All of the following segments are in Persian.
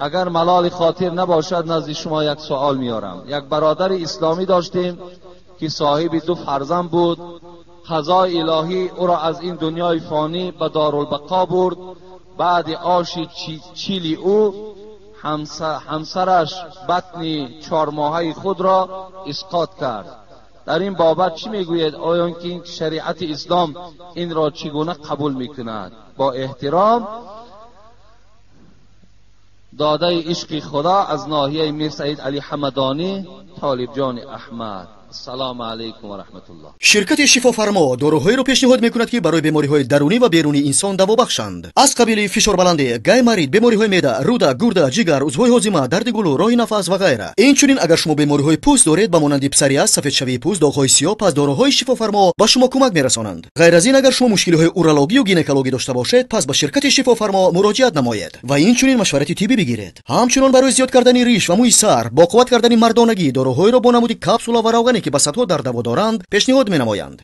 اگر ملال خاطر نباشد نزد شما یک سوال میارم. یک برادر اسلامی داشتیم که صاحب 2 فرزند بود. قضای الهی او را از این دنیای فانی به دارالبقا برد. بعد آش چیلی او همسرش بطن 4 ماهه خود را اسقاط کرد. در این بابت چی میگوید؟ آیا این شریعت اسلام این را چگونه قبول میکند؟ با احترام، داده عشق خدا از ناحیه میر سعید علی حمدانی، طالب جان احمد. السلام علیکم و رحمت الله. شرکت شفافرما داروهایی را پیشنهاد میکند که برای بیماری‌های درونی و بیرونی انسان دوا بخشند. از قبیل فشار بلندی، گای مرید، بیماری‌های معده، روده، گرده، جگر، عضوهای هاضمه، درد گلو، راه نفس و غیره. اینچنین اگر شما بیماری‌های پوست دارید با مانند پسریاس، سفید شوی پوست، داغ‌های سیاه، پس داروهای شفافرما با شما کمک میرسانند. غیر از این اگر شما مشکل‌های اورولوژی و گینکولوژی داشته باشید، پس به شرکت شفافرما مراجعت نمایید و اینچنین مشورت طبی بگیرید. همچنین برای زیاد کردن ریش و موی سر، با قوت کردن مردانگی، داروهایی را با نمود کپسول و روغنی که به در دوا دارند پیشنهاد می‌نمایند.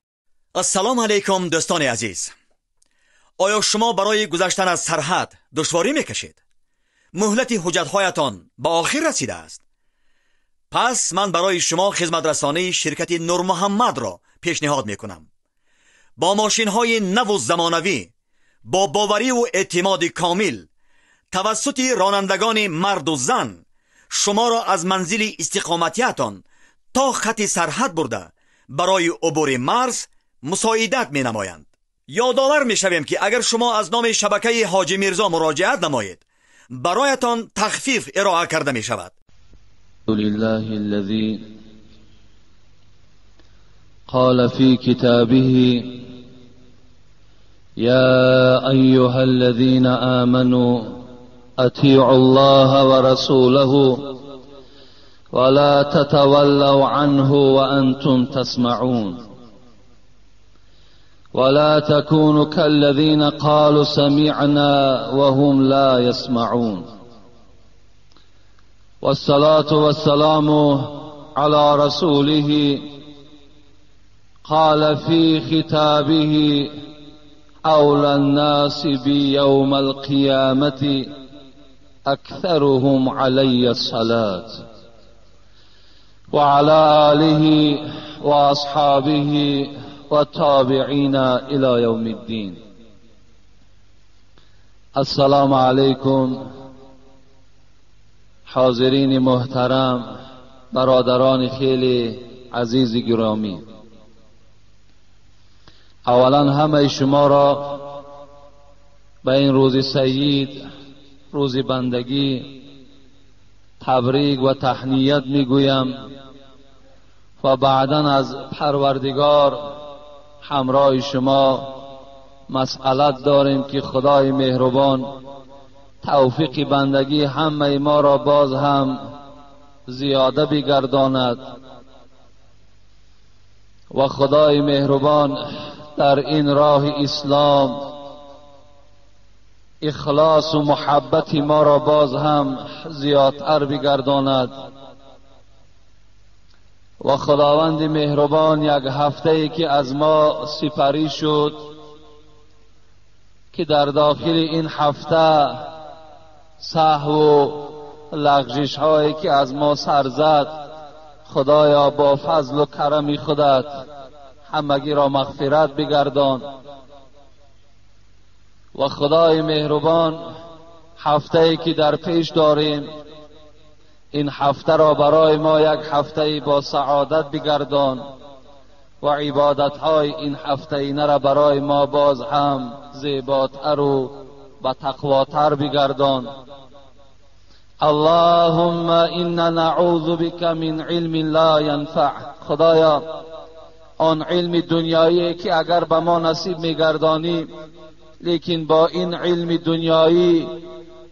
السلام علیکم دوستان عزیز. آیا شما برای گذشتن از سرحد دشواری میکشید؟ مهلت حجت‌هایتان به آخر رسیده است. پس من برای شما خدمت رسانی شرکت نور محمد را پیشنهاد میکنم. با ماشین‌های نو و زمانوی، با باوری و اعتماد کامل، توسط رانندگان مرد و زن، شما را از منزل استقامتیتان تا خط سرحد برده برای عبور مرز مساعدت می نمایند. یادآور می شویم که اگر شما از نام شبکه حاجی میرزا مراجعت نمایید، برایتان تخفیف ارائه کرده می شود. لله الذي قال في كتابه يا أيها الذين آمنوا أطيعوا الله ورسوله ولا تتولوا عنه وأنتم تسمعون ولا تكونوا كالذين قالوا سمعنا وهم لا يسمعون والصلاة والسلام على رسوله قال في ختابه أولى الناس بي يوم القيامة أكثرهم علي الصلاة وعلى آله وأصحابه والتابعين إلى يوم الدين. السلام علیکم حاضرین محترم، برادران خیلی عزیز گرامی. اولا همه شما را به این روز سعید، روز بندگی، تبریک و تهنیت میگویم و بعدا از پروردگار همراه شما مسئلت داریم که خدای مهربان توفیق بندگی همه ما را باز هم زیاده بگرداند و خدای مهربان در این راه اسلام اخلاص و محبت ما را باز هم زیادتر بگرداند و خداوند مهربان یک هفته ای که از ما سپری شد که در داخل این هفته سهو و لغزش هایی که از ما سر زد، خدایا با فضل و کرم خودت همگی را مغفرت بگردان و خدای مهربان هفته ای که در پیش داریم این هفته را برای ما یک هفته با سعادت بگردان و عبادت های این هفته اینه را برای ما باز هم زیباتر و با تقواتر بگردان. اللهم انا نعوذ بك من علم لا ينفع. خدایا آن علم دنیایی که اگر به ما نصیب میگردانی لیکن با این علم دنیایی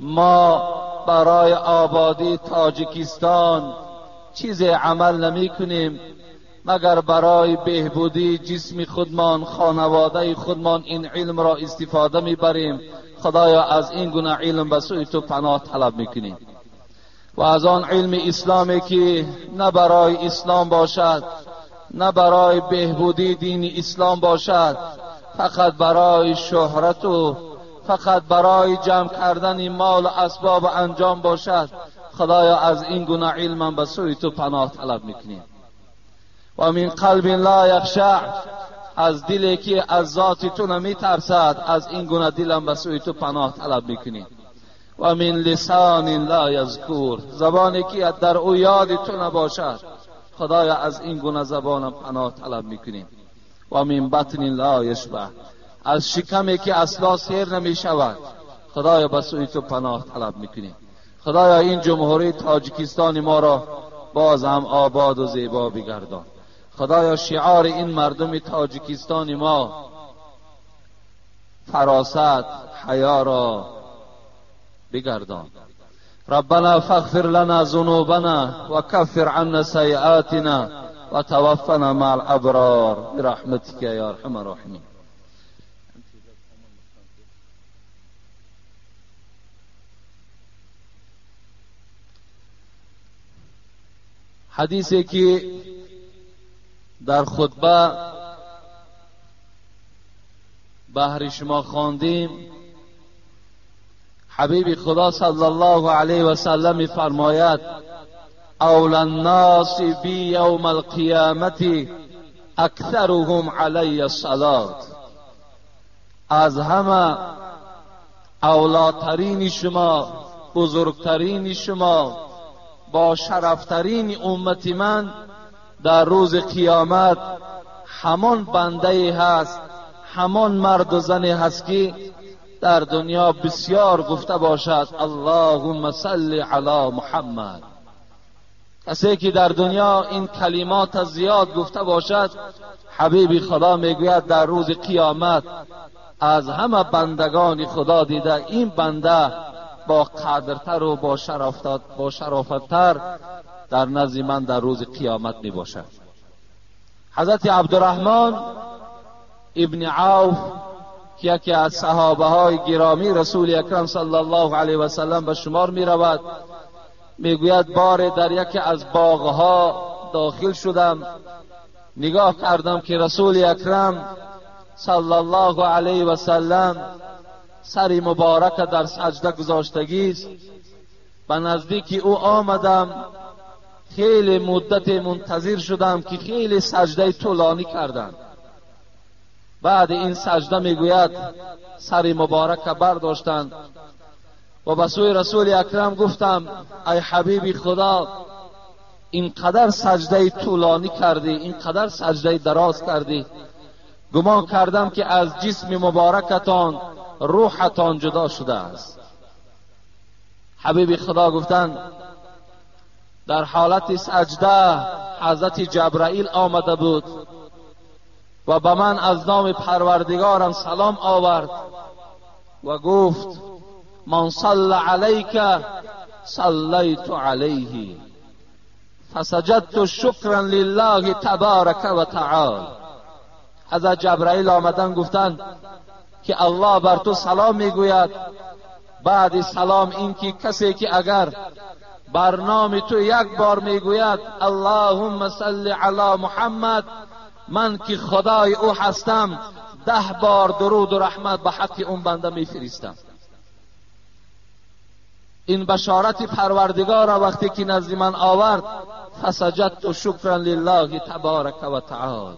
ما برای آبادی تاجیکستان چیز عمل نمی کنیم مگر برای بهبودی جسم خودمان، خانواده خودمان این علم را استفاده میبریم. خدایا از این گونه علم به سوی تو پناه طلب میکنیم و از آن علم اسلامی که نه برای اسلام باشد، نه برای بهبودی دین اسلام باشد، فقط برای شهرت و فقط برای جمع کردن مال و اسباب انجام باشد، خدایا از این گونه علم به سوی تو پناه طلب میکنیم. و من قلب لا یخشع، از دلی که از ذات تو نمیترسد، از این گونه دلم به سوی تو پناه طلب میکنیم. و من لسان لا یذکر، زبانی که در او یاد تو نباشد، خدایا از این گونه زبانم پناه طلب میکنیم. و من بطن لا یشبع، از شکمی که اصلا سیر نمی شود، خدایا به سوی تو پناه طلب میکنیم. خدایا این جمهوری تاجیکستان ما را باز هم آباد و زیبا بگردان. خدایا شعار این مردم تاجیکستان ما فراست، حیا را بگردان. ربنا فاغفر لنا ذنوبنا وكفر عنا سيئاتنا وتوفنا مع الابرار برحمتك يا ارحم الراحمين. حدیثی که در خطبه بهر شما خواندیم، حبیب خدا صلی الله علیه و سلم فرماید اول الناس بی یوم القیامت اکثرهم علی الصلاة، از همه اولاترین شما، بزرگترین شما، با شرفترین امت من در روز قیامت همان بنده هست، همان مرد و زنی هست که در دنیا بسیار گفته باشد اللهم صل علی محمد. کسی که در دنیا این کلمات زیاد گفته باشد، حبیب خدا میگوید در روز قیامت از همه بندگان خدا دیده این بنده با قدرتر و با شرافتر در نزد من در روز قیامت می باشد. حضرت عبدالرحمن ابن عوف که یکی از صحابه های گرامی رسول اکرم صلی الله علیه و سلم به شمار می رود، می گوید بار در یکی از باغها داخل شدم، نگاه کردم که رسول اکرم صلی الله علیه و سلم سری مبارک در سجده گذاشتگی است. به نزدیک او آمدم، خیلی مدت منتظر شدم که خیلی سجده طولانی کردند. بعد این سجده میگوید سری مبارک برداشتند و به سوی رسول اکرم گفتم ای حبیب خدا، اینقدر سجده طولانی کردی، اینقدر سجده دراز کردی، گمان کردم که از جسم مبارکتان روحتان جدا شده است. حبیب خدا گفتند در حالت سجده حضرت جبرائیل آمده بود و به من از نام پروردگارم سلام آورد و گفت من صلی علیک صلیت علیه فسجدت شکرا لله تبارک و تعالی. حضرت جبرائیل آمدن گفتند که الله بر تو سلام میگوید، بعد سلام این که کسی که اگر بر نام تو یک بار میگوید اللهم صل علی محمد، من که خدای او هستم 10 بار درود و رحمت به حق اون بنده میفرستم. این بشارت پروردگار وقتی که نزد من آورد، فسجدت شکرا لله تبارک و تعالی،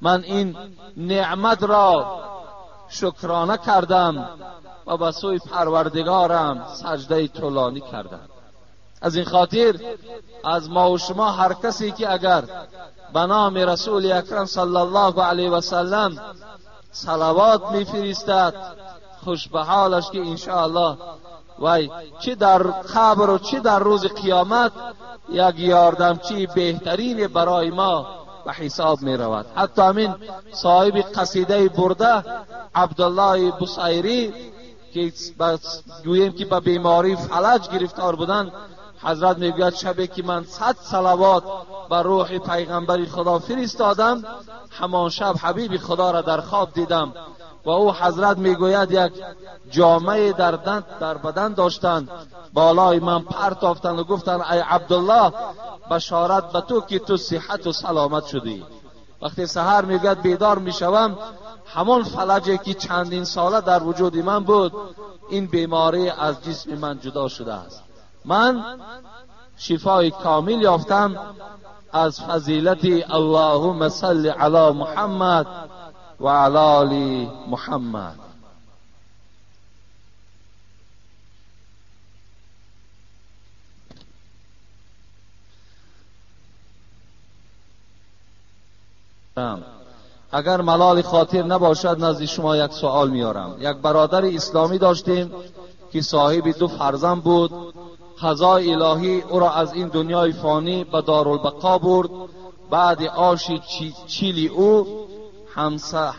من این نعمت را شکرانه کردم و به سوی پروردگارم سجده طولانی کردم. از این خاطر از ما و شما هر کسی که اگر به نام رسول اکرم صلی الله علیه و سلم صلوات میفرستد، خوش به حالش که انشاءالله وای چه در قبر و چه در روز قیامت یک یاردمچی بهترین برای ما به حساب می رود. حتی همین صاحب قصیده برده عبدالله بصیری که گوییم که به بیماری فلج گرفتار بودن، حضرت میگوید شبی که من 100 صلوات بر روح پیغمبر خدا فرستادم، همان شب حبیب خدا را در خواب دیدم و او حضرت میگوید یک جامعه در بدن داشتند، بالای من پر تافتند و گفتند ای عبدالله بشارت به تو که تو صحت و سلامت شدی. وقتی سحر میگوید بیدار میشوم، همون فلجی که چندین ساله در وجود من بود، این بیماری از جسم من جدا شده است. من شفای کامل یافتم از فضیلت اللهم صل علی محمد و علی آل محمد. اگر ملال خاطر نباشد نزد شما یک سوال میارم. یک برادر اسلامی داشتیم که صاحب 2 فرزند بود. قضای الهی او را از این دنیای فانی به دارالبقا برد. بعد آش چیلی او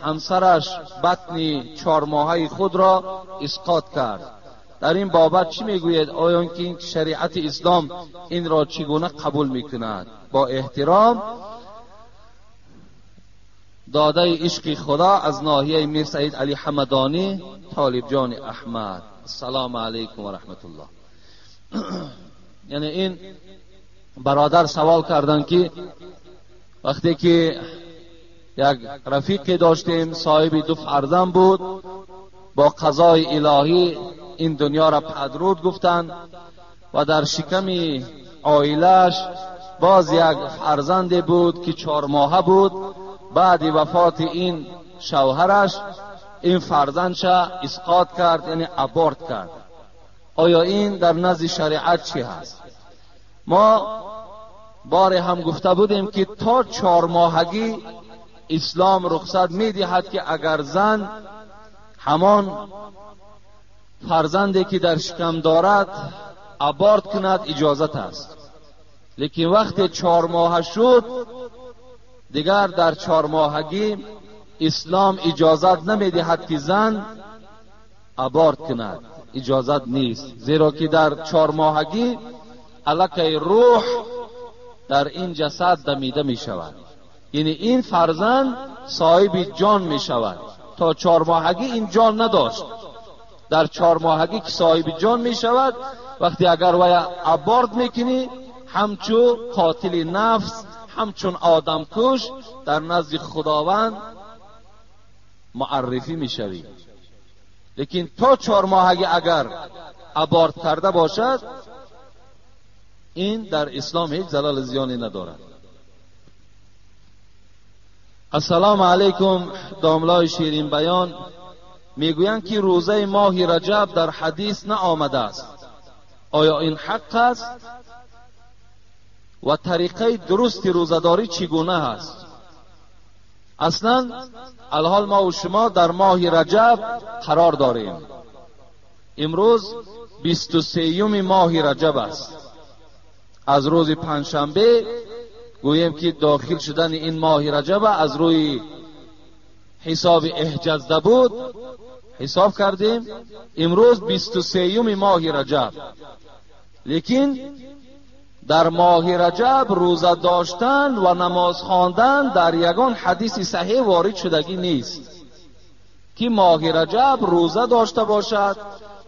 همسرش بطن 4 ماهه خود را اسقاط کرد. در این بابت چی میگوید؟ آیا این شریعت اسلام این را چگونه قبول میکند؟ با احترام، داده عشق خدا از ناحیه میر سعید علی حمدانی، طالب جان احمد. السلام علیکم و رحمت الله. یعنی این برادر سوال کردن که وقتی که یک رفیقی داشتیم صاحب 2 فرزند بود، با قضای الهی این دنیا را پدرود گفتند و در شکم عائله‌اش باز یک فرزند بود که 4 ماهه بود. بعد وفات این شوهرش این فرزندش اسقاط کرد، یعنی ابورت کرد. آیا این در نزد شریعت چی هست؟ ما بار هم گفته بودیم که تا 4 ماهگی اسلام رخصت میدهد که اگر زن همان فرزندی که در شکم دارد ابورت کند اجازت است. لیکن وقتی 4 ماه شد دیگر در 4 ماهگی اسلام اجازت نمیدهد که زن ابورت کند، اجازت نیست. زیرا که در 4 ماهگی الکه روح در این جسد دمیده می شود، یعنی این فرزند صاحب جان می شود. تا 4 ماهگی این جان نداشت. در 4 ماهگی که صاحب جان می شود، وقتی اگر وی ابورت میکنی همچون قاتل نفس، همچون آدم کش در نزد خداوند معرفی میشوی. لیکن تا 4 ماهگی اگر ابورت کرده باشد این در اسلام هیچ ضرر زیانی ندارد. السلام علیکم داملای شیرین بیان. میگویند که روزه ماه رجب در حدیث نآمده است. آیا این حق است؟ و طریقه درست روزداری چگونه است؟ اصلا الحال ما و شما در ماه رجب قرار داریم. امروز 23 ماه رجب است. از روز پنجشنبه گوییم که داخل شدن این ماه رجب از روی حساب احجزده بود، حساب کردیم امروز 23 ماه رجب. لیکن در ماه رجب روزه داشتن و نماز خواندن در یگان حدیث صحیح وارد شدگی نیست که ماه رجب روزه داشته باشد،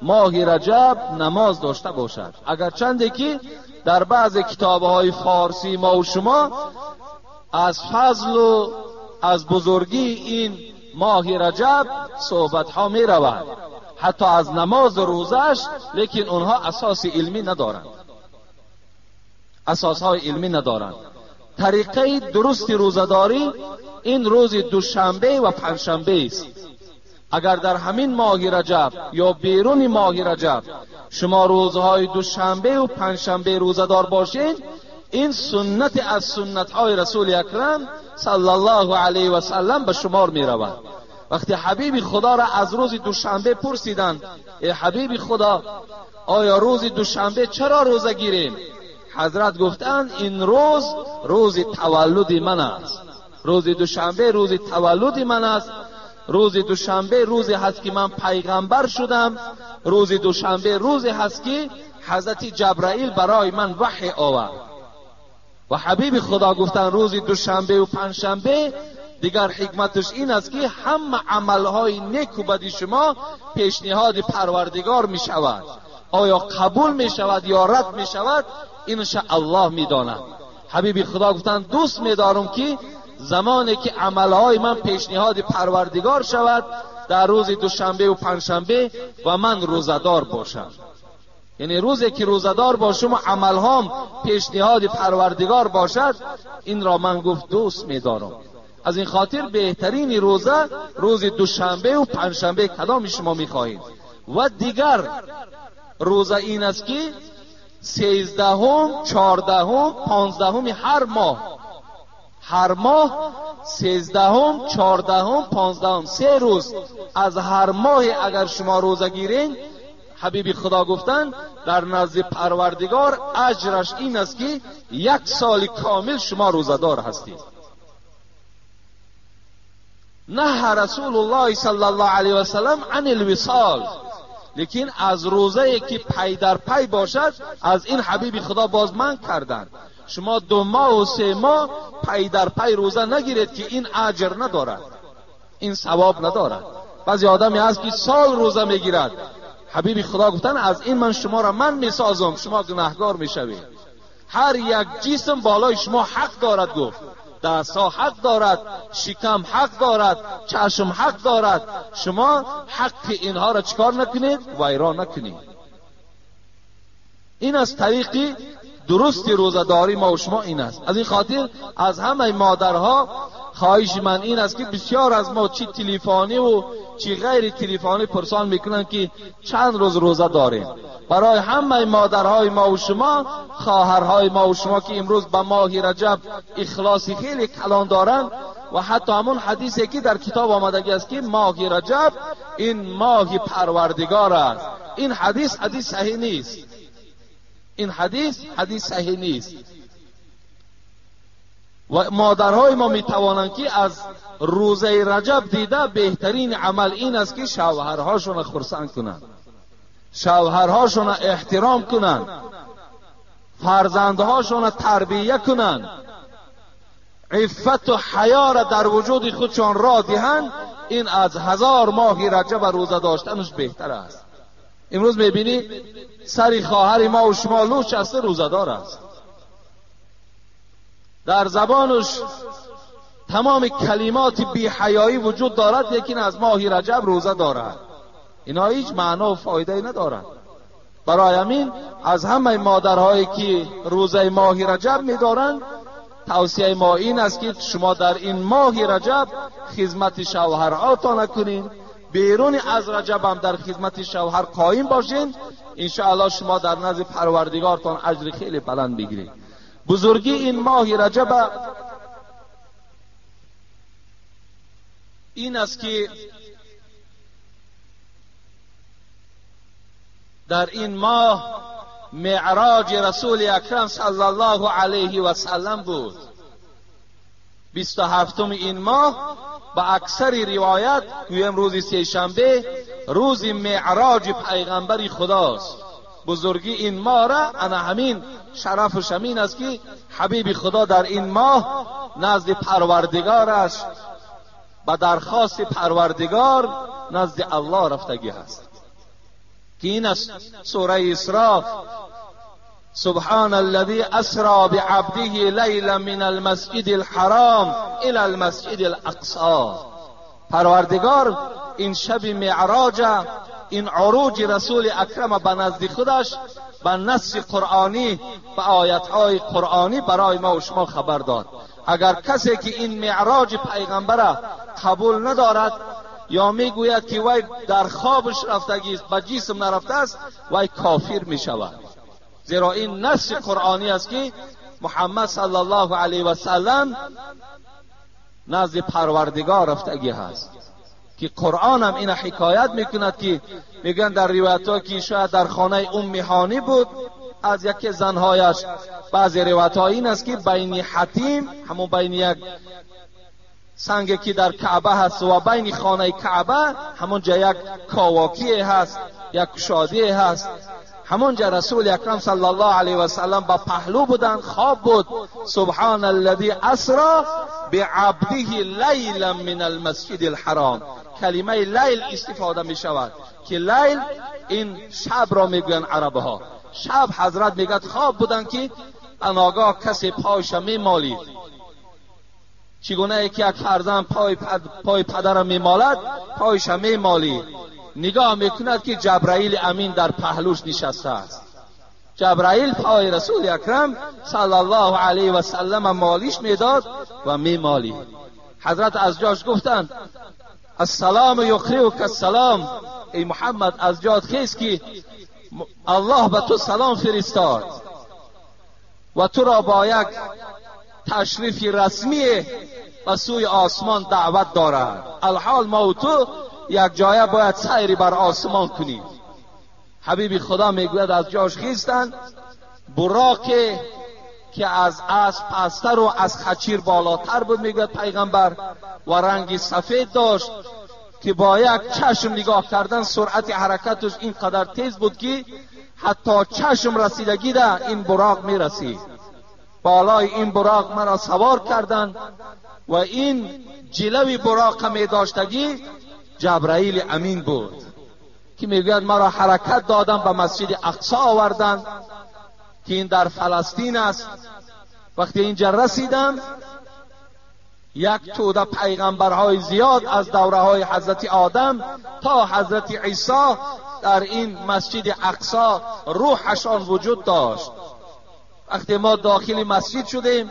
ماه رجب نماز داشته باشد. اگرچند که در بعض کتاب‌های فارسی ما و شما از فضل و از بزرگی این ماه رجب صحبت‌ها می رود، حتی از نماز روزش، لیکن اونها اساس علمی ندارند، اساسهای علمی ندارند. طریقه درست روزداری این روز دوشنبه و پنجشنبه است. اگر در همین ماه رجب یا بیرون ماه رجب شما روزهای دوشنبه و پنجشنبه روزدار باشید، این سنت از سنت‌های رسول اکرم صلی الله علیه و سلم به شمار می رود. وقتی حبیب خدا را از روز دوشنبه پرسیدند ای حبیب خدا آیا روز دوشنبه چرا روزه گیریم؟ حضرت گفتند این روز تولد من است. روز دوشنبه روز تولد من است. روز دوشنبه روزی هست که من پیغمبر شدم. روز دوشنبه روزی هست که حضرت جبرائیل برای وحی وحی آورد. و حبیب خدا گفتند روز دوشنبه و پنجشنبه دیگر حکمتش این است که همه عملهای نیک و بد شما پیشنهاد پروردگار می شود. آیا قبول می شود یا رد می شود این الله می داند. حبیب خدا گفتند دوست می دارم که زمانی که عملهای من پیشنهاد پروردگار شود در روز دوشنبه و پنجشنبه و من روزدار باشم. یعنی روزی که روزدار باشم و عملهام پیشنهاد پروردگار باشد، این را من گفت دوست می‌دارم. از این خاطر بهترین روزه روز دوشنبه و پنجشنبه کدام شما می‌خواهید. و دیگر روزه این است که 13ام، 14ام، 15ام هر ماه 13ام، 14ام، 15ام 3 روز از هر ماه اگر شما روزه گیرین، حبیب خدا گفتن در نزد پروردگار اجرش این است که 1 سال کامل شما روزدار هستید. نه رسول الله صلی الله علیه و سلم عن الوصال، لیکن از روزه که پی در پی باشد از این حبیب خدا باز من کردند. شما 2 ماه و 3 ماه پی در پی روزه نگیرید که این اجر ندارد، این ثواب ندارد. بعضی آدمی هست که سال روزه میگیرد. حبیب خدا گفتن از این من شما را من میسازم، شما گناهگار میشوید. هر یک جسم بالای شما حق دارد، گفت دستها حق دارد، شکم حق دارد، چشم حق دارد. شما حق اینها را چکار نکنید؟ ویران نکنید. این از طریقی درست روزداری ما و شما این است. از این خاطر از همه مادرها خواهش من این است که بسیار از ما چی تلفنی و چی غیر تلفنی پرسان میکنن که چند روز روزه داریم. برای همه مادرهای ما و شما، خواهرهای ما و شما که امروز به ماه رجب اخلاصی خیلی کلان دارن و حتی همون حدیثی که در کتاب آمدگی است که ماه رجب این ماه پروردگار است، این حدیث صحیح نیست. این حدیث صحیح نیست. و مادرهای ما میتوانند که از روزه رجب دیده بهترین عمل این است که شوهرهاشون خرسند کنند، شوهرهاشون احترام کنند، فرزندهاشون تربیه کنند، عفت و حیا را در وجود خودشان را دهند. این از 1000 ماه رجب روزه داشتنش بهتر است. امروز میبینی سری خواهر ما و شما لوچ است، روزدار است، در زبانش تمام کلمات بی حیایی وجود دارد، لیکن از ماه رجب روزه دارد. اینا هیچ معنا و فایده ندارد. برای همین از همه مادرهایی که روزه ماه رجب می‌دارند، توصیه ما این است که شما در این ماه رجب خدمت شوهرهاتان کنین، بیرون از رجب هم در خدمت شوهر قائم باشین. انشاءالله شما در نزد پروردگارتان اجر خیلی بلند بگیرید. بزرگی این ماه رجب این است که در این ماه معراج رسول اکرم صلی الله علیه و سلم بود. 27م این ماه با اکثر روایت گویم روز سه‌شنبه روز معراج پیغمبر خداست. بزرگی این ماه را انا همین شرفش همین است که حبیب خدا در این ماه نزد پروردگارش با درخواست پروردگار نزد الله رفتگی است که این است سوره اسراء: سبحان الذي اسرى بعبده ليلا من المسجد الحرام الى المسجد الاقصى. پروردگار این شب معراج، این عروج رسول اکرم به نزد خودش به نص قرآنی، به آیتهای قرآنی برای ما و شما خبر داد. اگر کسی که این معراج پیغمبر قبول ندارد یا میگوید که وی در خوابش رفتگی است، به جسم نرفته است، وی کافر می شود. زیرا این نص قرآنی است که محمد صلی الله علیه و سلم نزد پروردگار رفتگی هست. که قرآن هم این حکایت میکند که میگن در روایت ها که شاید در خانه ام هانی بود از یکی زنهایش. بعضی روایت ها این است که بین حتیم، همون بین یک سنگی که در کعبه هست و بین خانه کعبه همونجا یک کاواکی هست، یک کشادی هست. همونجا رسول اکرم صلی الله علیه و سلم با پهلو بودند، خواب بود. سبحان الذی اسری بعبده لیلا من المسجد الحرام. کلمه لیل استفاده می شود که لیل این شب را میگن عربها. شب حضرت میگد خواب بودند که ناگاه کسی پایش می مالید چگونه که یک فرزند پای پدرم میمالد پایش هم میمالی. نگاه میکند که جبرائیل امین در پهلوش نشسته است. جبرائیل پای رسول اکرم صلی الله علیه و سلم مالیش میداد و میمالی. حضرت از جاش گفتند السلام یقریئک السلام، ای محمد از جات خیز که الله به تو سلام فرستاد و تو را با یک تشریف رسمی به سوی آسمان دعوت دارد. الحال ما و تو یک جایه باید سیری بر آسمان کنیم. حبیب خدا میگوید از جاش خیستند. براقی که از اسب پستر و از خچیر بالاتر بود میگوید پیغمبر و رنگی سفید داشت که با یک چشم نگاه کردن سرعت حرکتش اینقدر تیز بود که حتی چشم رسیدگی ده این براق میرسید. بالای این براق مرا سوار کردند و این جلوی براق می داشتگی جبرائیل امین بود که میگوید مرا حرکت دادن به مسجد اقصی آوردند که این در فلسطین است. وقتی اینجا رسیدم یک توده پیغمبرهای زیاد از دوره های حضرت آدم تا حضرت عیسی در این مسجد اقصی روحشان وجود داشت. وقتی ما داخل مسجد شدیم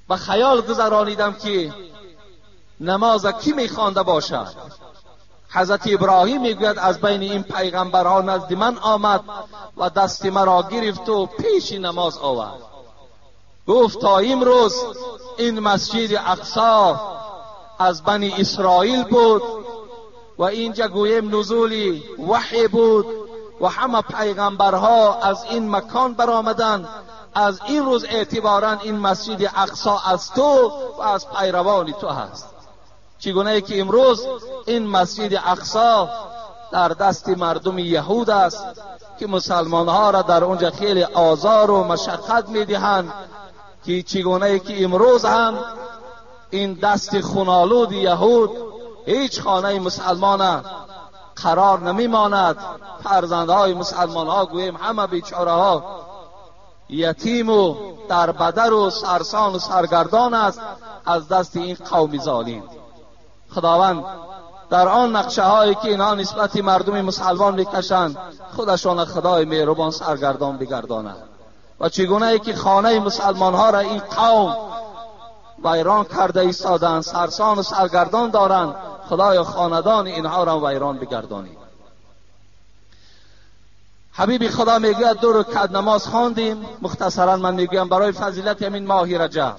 و خیال گذرانیدم که نماز کی میخوانده باشد. حضرت ابراهیم میگوید از بین این پیغمبرها نزد من آمد و دست مرا گرفت و پیش نماز آورد. گفت تا امروز این مسجد اقصی از بنی اسرائیل بود و اینجا گویم نزول وحی بود و همه پیغمبرها از این مکان برآمدند. از این روز اعتباراً این مسجد اقصی از تو و از پیروان تو هست. چگونه که امروز این مسجد اقصی در دست مردم یهود است که مسلمان ها را در اونجا خیلی آزار و مشقت میدهند، که چگونه که امروز هم این دست خونالود یهود هیچ خانه مسلمان قرار نمیماند. فرزندهای مسلمان ها گویم همه بیچاره ها یتیم و در بدر و سرسان و سرگردان است از دست این قوم ظالم. خداوند در آن نقشه هایی که اینها نسبت مردم مسلمان میکشند خودشان خدای مهربان سرگردان بگرداند و چگونه که خانه مسلمان ها را این قوم ویران کرده ایستادند، سرسان و سرگردان دارند، خدای خاندان اینها را ویران بگردانید. حبیب خدا میگوید 2 رکعت نماز خواندیم. مختصرا من میگویم برای فضیلت همین ماه رجب.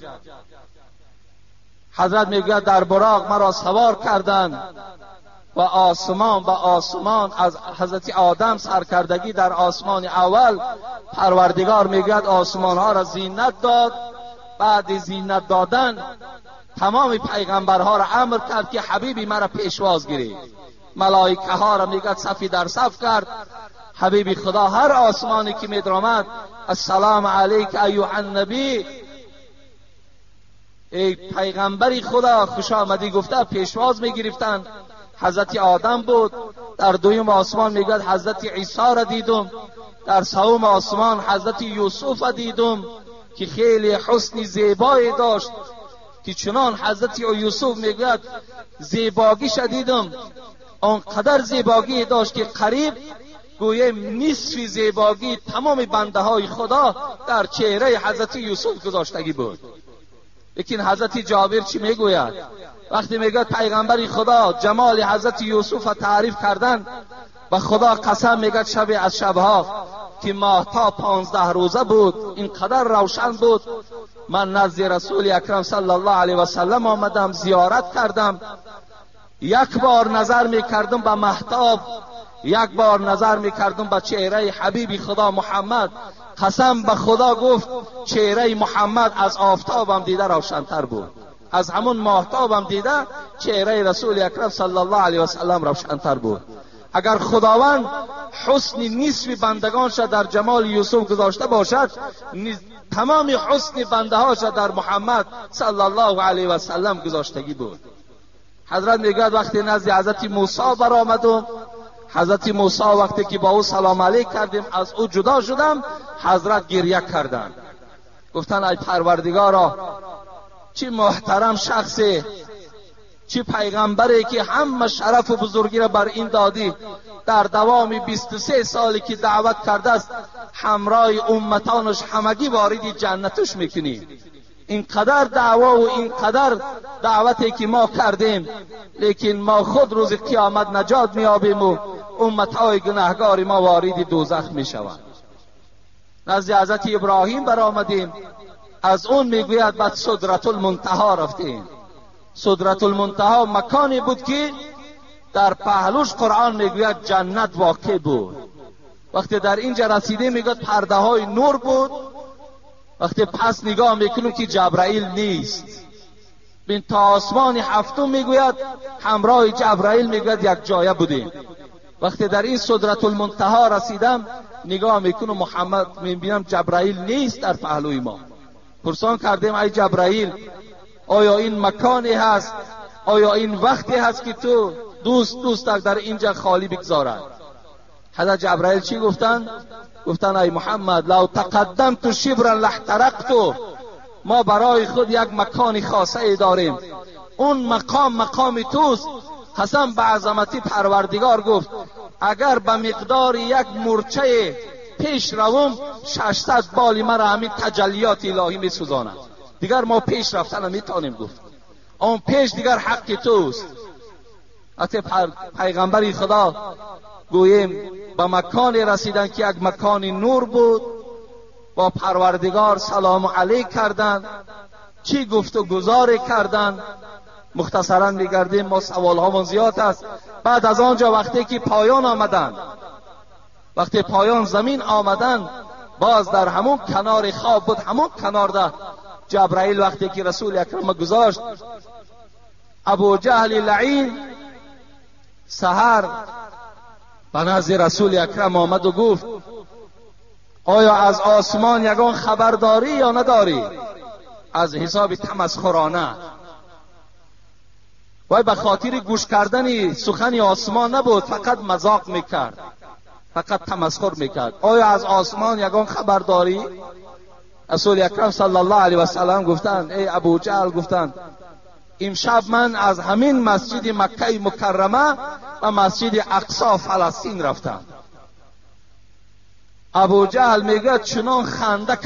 حضرت میگوید در براق مرا سوار کردند و آسمان به آسمان از حضرت آدم سرکردگی در آسمان اول پروردگار میگوید آسمان ها را زینت داد. بعد زینت دادن تمام پیغمبرها را امر کرد که حبیبی مرا پیشواز گیرید. ملائکه ها را میگوید صفی در صف کرد. حبیب خدا هر آسمانی که میدرامد السلام علیک ایها النبی، ای پیغمبری خدا خوش آمدی گفته پیشواز میگرفتند. حضرت آدم بود. در دویم آسمان میگوید حضرت عیسی را دیدم. در سوم آسمان حضرت یوسف را دیدم که خیلی حسن زیبایی داشت که چنان حضرت یوسف میگوید زیباگیش دیدم، آنقدر زیباگی داشت که قریب گویم نصف زیباگی تمام بنده های خدا در چهره حضرت یوسف گذاشتگی بود. لیکن حضرت جابر چی میگوید؟ وقتی میگوید پیغمبری خدا جمال حضرت یوسف را تعریف کردن و خدا قسم میگوید شب از شبها که ماهتاب 15 روزه بود، اینقدر روشن بود. من نزد رسول اکرم صلی الله علیه و سلم آمدم، زیارت کردم. یک بار نظر میکردم به ماهتاب، یک بار نظر میکردم به چهره حبیب خدا محمد. قسم به خدا گفت چهره محمد از آفتابم دیده روشنتر بود، از همون ماهتابم دیده چهره رسول اکرم صلی الله علیه و سلم روشنتر بود. اگر خداوند حسن نصف بندگانش در جمال یوسف گذاشته باشد، تمام حسن بنده هاش در محمد صلی الله علیه و سلم گذاشتگی بود. حضرت میگوید وقتی نزد حضرت موسی برآمدم، حضرت موسی وقتی که با او سلام علیک کردیم از او جدا شدم، حضرت گریه کردند. گفتن ای پروردگارا، چه محترم شخصی، چه پیغمبری که همه شرف و بزرگی را بر این دادی، در دوام 23 سالی که دعوت کرده است همراه امتانش همگی وارد جنتش میکنی. اینقدر دعوا و اینقدر دعوتی که ما کردیم، لیکن ما خود روز قیامت نجات میابیم و امتهای گناهگار ما وارد دوزخ میشوند. نزد حضرت ابراهیم برآمدیم، از اون میگوید بعد سدرة المنتهی رفتیم. سدرة المنتهی مکانی بود که در پهلوش قرآن میگوید جنت واقع بود. وقتی در اینجا رسیده میگوید پرده های نور بود. وقتی پس نگاه میکنیم که جبرائیل نیست. بین تا آسمان هفتم میگوید همراه جبرائیل میگوید یک جایه بودیم. وقتی در این سدرة المنتهی رسیدم نگاه میکنم محمد میبینم جبرائیل نیست در پهلوی ما. پرسان کردیم ای جبرائیل، آیا این مکانی هست، آیا این وقتی هست که تو دوست در اینجا خالی بگذارد؟ حضرت جبرائیل چی گفتن؟ گفتن ای محمد لو تقدمت شبرا لاحترقت. ما برای خود یک مکان خاصه ای داریم، اون مقام توست. قسم به عظمتی پروردگار گفت اگر به مقدار یک مورچه پیش روم 600 بال مرا همین تجلیات الهی می سوزاند. دیگر ما پیش رفتن نمیتونیم گفت، اون پیش دیگر حق توست. حتی پیغمبری خدا گوییم به مکانی رسیدن که یک مکان نور بود، با پروردگار سلام علیک کردند، چی گفت و گزار کردند. مختصرا میگردیم، ما سوال هامون زیاد است. بعد از آنجا وقتی که پایان آمدند، وقتی پایان زمین آمدند، باز در همون کنار خواب بود، همون کنار ده جبرائیل وقتی که رسول اکرم گذاشت، ابو جهل لعین سحر به نزد رسول اکرم آمد و گفت آیا از آسمان یگان خبر داری یا نداری؟ از حساب تمسخرانه. وای به خاطر گوش کردن سخن آسمان نبود، فقط مذاق میکرد، فقط تمسخر میکرد. آیا از آسمان یگان خبر داری؟ رسول اکرم صلی الله علیه و سلم گفتند ای ابو جهل، گفتند امشب من از همین مسجد مکه مکرمه و مسجد اقصی فلسطین رفتم. ابو جهل میگه چنان خنده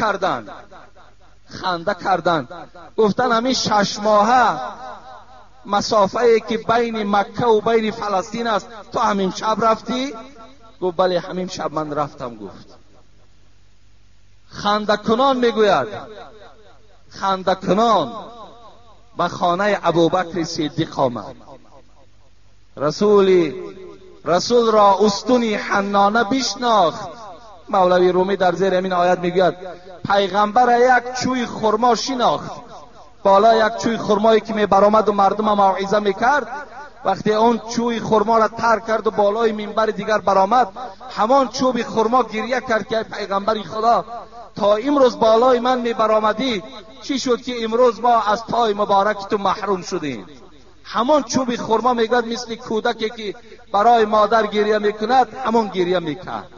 کردند. گفتن همین 6 ماهه مسافه ای که بین مکه و بین فلسطین است تو همین شب رفتی؟ گفت بله همین شب من رفتم. گفت خنده کنان میگوید، خنده کنان به خانه ابوبکر صدیق آمد. رسول را استونی حنانه بشناخت. مولوی رومی در زیر همین آیت میگوید پیغمبر یک چوی خرما شناخت. بالا یک چوی خرمایی که می برآمد و مردم موعظه میکرد، وقتی اون چوی خرما را ترک کرد و بالای منبر دیگر برآمد، همان چوب خرما گریه کرد که پیغمبر خدا تا امروز بالای من می برآمدی، چی شد که امروز ما از پای مبارک تو محروم شدیم؟ همان چوب خرما میگوید مثل کودکی که برای مادر گریه میکند همون گریه میکرد.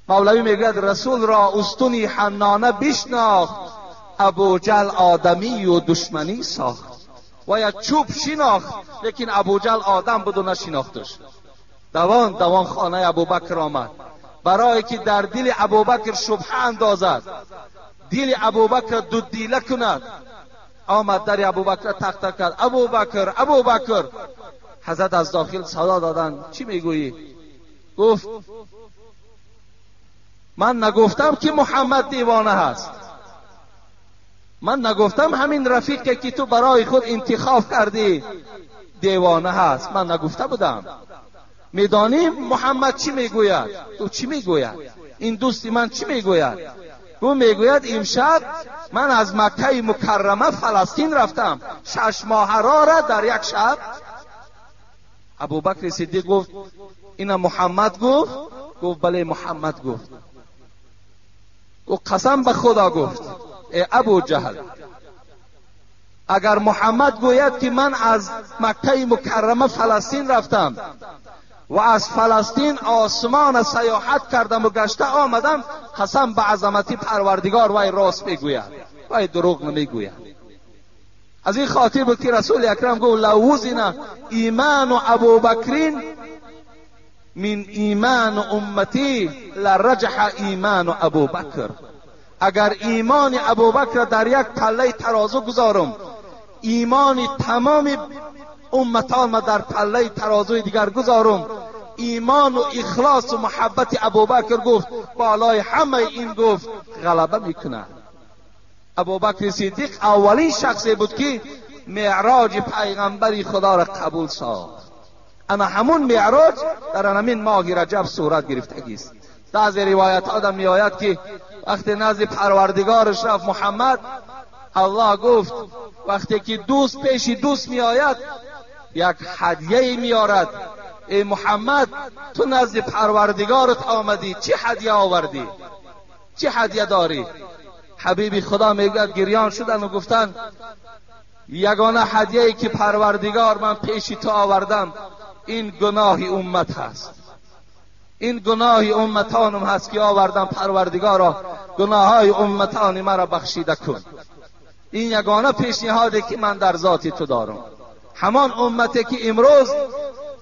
مولوی میگوید رسول را استونی حنانه بشناخت، ابو جهل آدمی و دشمنی ساخت. و یک چوب شناخت، لیکن ابو جهل آدم بود و نشناختش. دوان خانه ابوبکر آمد برای که در دل ابوبکر شبهه اندازد، دل ابوبکر دو دیله کند. آمد در ابوبکر تق تق کرد، ابوبکر. حضرت از داخل صدا دادن چی میگویی؟ گفت من نگفتم که محمد دیوانه هست، من نگفتم همین رفیقی که تو برای خود انتخاب کردی دیوانه هست، من نگفته بودم. میدانی محمد چی میگوید؟ تو چی میگوید؟ این دوستی من چی میگوید؟ او میگوید امشب من از مکه مکرمه فلسطین رفتم 6 ماه را در یک شب. ابوبکر صدیق گفت اینا محمد گفت؟ گفت بله محمد گفت. او قسم به خدا گفت ای ابو جهل، اگر محمد گوید که من از مکه مکرمه فلسطین رفتم و از فلسطین آسمان سیاحت کردم و گشته آمدم، قسم به عظمتی پروردگار وای راست میگوید، وای دروغ نمیگوید. از این خاطر بود که رسول اکرم گفت لو وزن ایمان ابوبکر من ایمان امتی لرجح ایمان ابوبکر. اگر ایمان ابوبکر در یک پله ترازو گذارم، ایمان تمام امتان ما در پله ترازوی دیگر گذارم، ایمان و اخلاص و محبت ابوبکر گفت بالای همه این گفت غلبه میکنه. ابوبکر صدیق اولین شخصی بود که معراج پیغمبری خدا را قبول ساخت. اما همون معراج در همین ماه رجب صورت گرفتگی است. بعضی روایت ها می آید که وقتی نزد پروردگارش رفت محمد، الله گفت وقتی که دوست پیش دوست می آید یک هدیه می آرد. ای محمد تو نزد پروردگارت آمدی، چه هدیه آوردی؟ چه هدیه داری؟ حبیب خدا میگوید گریان شدن و گفتن یگانه هدیه‌ای که پروردگار من پیش تو آوردم این گناه امت هست، این گناه امتانم هست که آوردم. پروردگارا گناههای امتان مرا بخشیده کن. این یگانه پیشنهادی که من در ذات تو دارم. همان امتی که امروز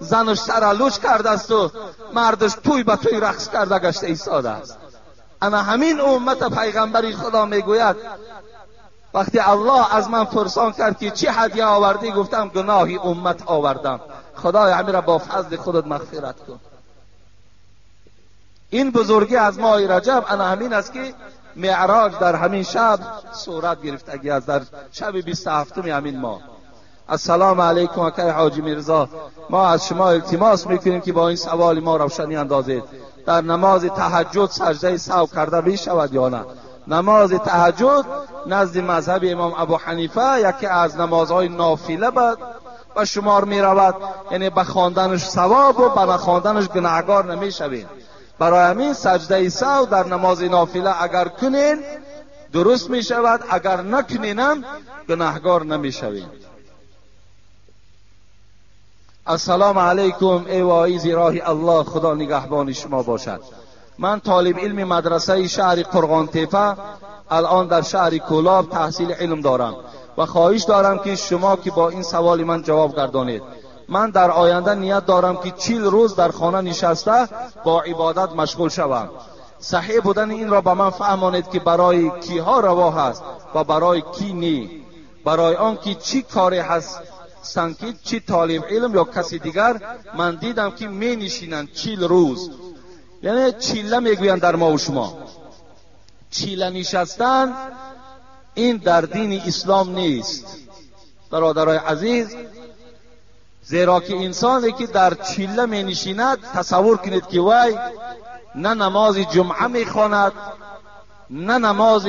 زنش سرالوچ کرده است و مردش توی به توی رقص کرده گشته ایستاده است. اما همین امت پیغمبری خدا میگوید وقتی الله از من پرسان کرد که چه هدیه آوردی، گفتم گناهی امت آوردم. خدای همین را با فضل خودت مغفرت کن. این بزرگی از ماه رجب انا همین است که معراج در همین شب صورت گرفتگی است، در شب 27 همین ماه. السلام علیکم اکای حاجی میرزا، ما از شما التماس میکنیم که با این سوال ما روشنی اندازید. در نماز تهجد سجده سهو کرده می شود یا نه؟ نماز تهجد نزد مذهب امام ابو حنیفه یکی از نمازهای نافله به شمار می رود، یعنی به خواندنش ثواب و به نخواندنش گناهگار نمی شوید. برای همین سجده سهو در نماز نافله اگر کنین درست می شود، اگر نکنینم گناهگار نمی شوید. السلام علیکم ای واعظ راه الله، خدا نگهبان شما باشد. من طالب علم مدرسه شهر قرغان تپه الان در شهر کولاب تحصیل علم دارم و خواهش دارم که شما که با این سوال من جواب گردانید. من در آینده نیت دارم که 40 روز در خانه نشسته با عبادت مشغول شوم. صحیح بودن این را به من فهمانید که برای کیها روا هست و برای کی نی؟ برای آن که چی کاری هست سنکید، چی طالب علم یا کسی دیگر من دیدم که می نشینند 40 روز، یعنی چیله میگویند در ما و شما. چیله نشستن این در دین اسلام نیست برادرای عزیز، زیرا که انسانی که در چیله می نشیند تصور کنید که وای نه نماز جمعه می خواند، نه نماز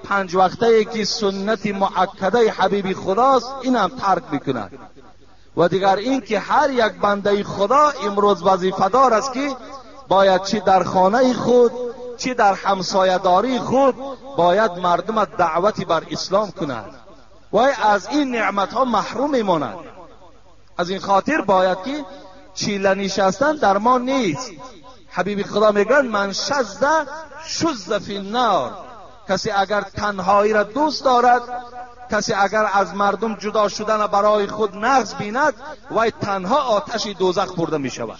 5 وقته که سنت مؤکده حبیب خداست این هم ترک میکند. و دیگر این که هر یک بنده خدا امروز وظیفه دار است که باید چی در خانه خود چی در همسایه‌داری خود باید مردم دعوتی بر اسلام کند و از این نعمت ها محروم میماند. از این خاطر باید که چیله نشستن در ما نیست. حبیب خدا میگن من شذ فی النار، کسی اگر تنهایی را دوست دارد، کسی اگر از مردم جدا شدن برای خود نغز بیند و تنها آتش دوزخ برده می شود.